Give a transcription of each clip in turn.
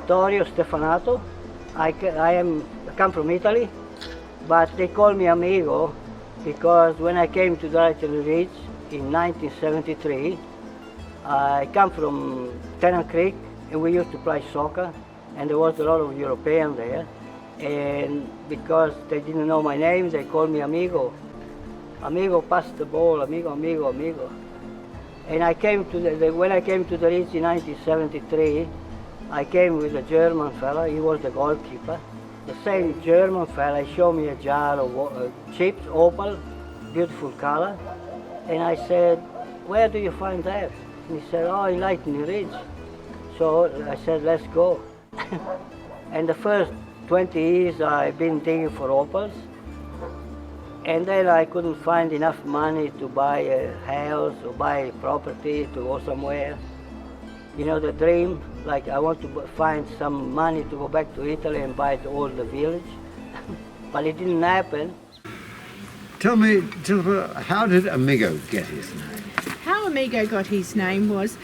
Vittorio Stefanato. I come from Italy, but they call me Amigo because when I came to Disenchanted Ridge in 1973, I come from Tennant Creek, and we used to play soccer, and there was a lot of Europeans there. And because they didn't know my name, they called me Amigo. Amigo, pass the ball, Amigo, Amigo, Amigo. And I came to when I came to the Ridge in 1973, I came with a German fella. He was the goalkeeper. The same German fella showed me a jar of chips, opal, beautiful color. And I said, where do you find that? And he said, oh, in Lightning Ridge. So I said, let's go. And the first 20 years I've been digging for opals. And then I couldn't find enough money to buy a house or buy a property to go somewhere. You know, the dream, like I want to find some money to go back to Italy and buy all the village. But it didn't happen. Tell me, how did Amigo get his name? How Amigo got his name was,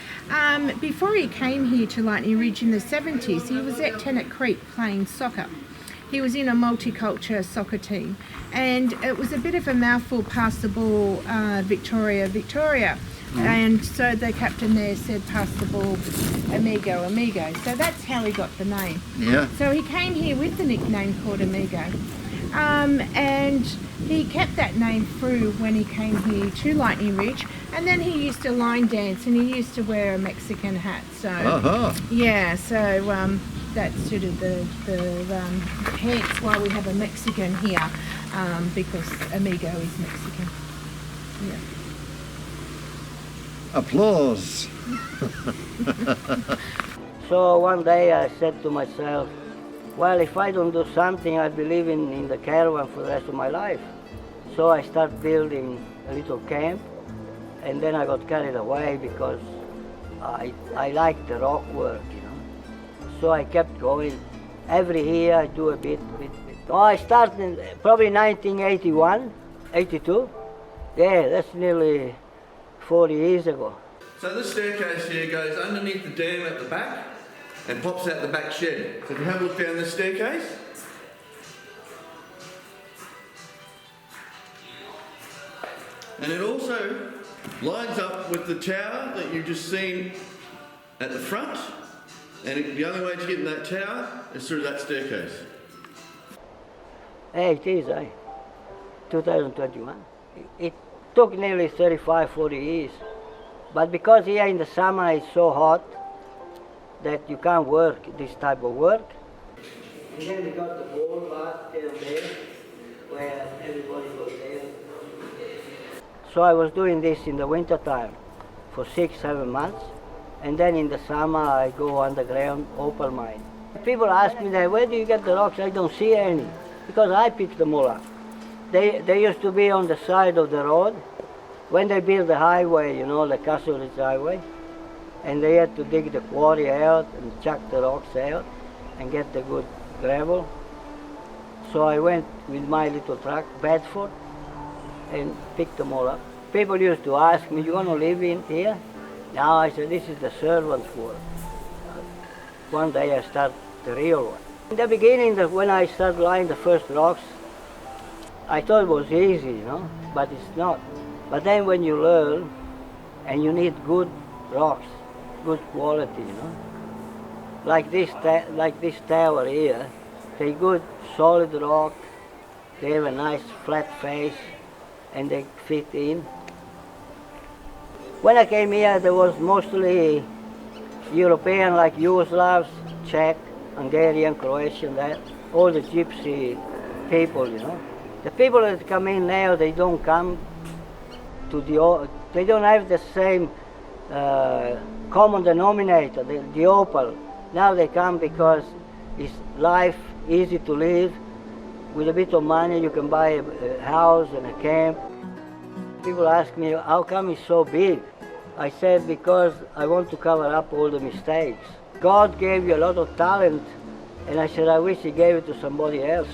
before he came here to Lightning Ridge in the 70s, he was at Tennant Creek playing soccer. He was in a multicultural soccer team, and it was a bit of a mouthful pass the ball, Victoria, Victoria. And so the captain there said, pass the ball, Amigo, Amigo. So that's how he got the name. Yeah. So he came here with the nickname called Amigo. And he kept that name through when he came here to Lightning Ridge. And then he used to line dance, and he used to wear a Mexican hat. So yeah, so that suited the hence why we have a Mexican here, because Amigo is Mexican. Yeah. Applause. So one day I said to myself, well, if I don't do something, I'll be living in the caravan for the rest of my life. So I started building a little camp, and then I got carried away because I like the rock work, you know. So I kept going. Every year I do a bit. Oh, I started in probably 1981, 82. Yeah, that's nearly 40 years ago. So this staircase here goes underneath the dam at the back and pops out the back shed. So if you have a look down this staircase, and it also lines up with the tower that you've just seen at the front, and the only way to get in that tower is through that staircase. Hey, it is, 2021. It took nearly 35, 40 years. But because here in the summer it's so hot that you can't work this type of work. And then we got the ball bath down there where everybody goes there. So I was doing this in the winter time for 6-7 months. And then in the summer I go underground opal mine. People ask me that, where do you get the rocks? I don't see any, because I pick them all up. They used to be on the side of the road when they built the highway, you know, the Castle Ridge Highway, and they had to dig the quarry out and chuck the rocks out and get the good gravel. So I went with my little truck, Bedford, and picked them all up. People used to ask me, you want to live in here? Now I said, this is the servant's work. One day I start the real one. In the beginning, when I started laying the first rocks, I thought it was easy, you know, but it's not. But then when you learn, and you need good rocks, good quality, you know, like this tower here, they good solid rock, they have a nice flat face, and they fit in. When I came here, there was mostly European, like Yugoslavs, Czech, Hungarian, Croatian, that, all the gypsy people, you know. The people that come in now, they don't come to they don't have the same common denominator, the opal. Now they come because it's life, easy to live. With a bit of money, you can buy a house and a camp. People ask me, how come it's so big? I said, because I want to cover up all the mistakes. God gave you a lot of talent, and I said, I wish He gave it to somebody else.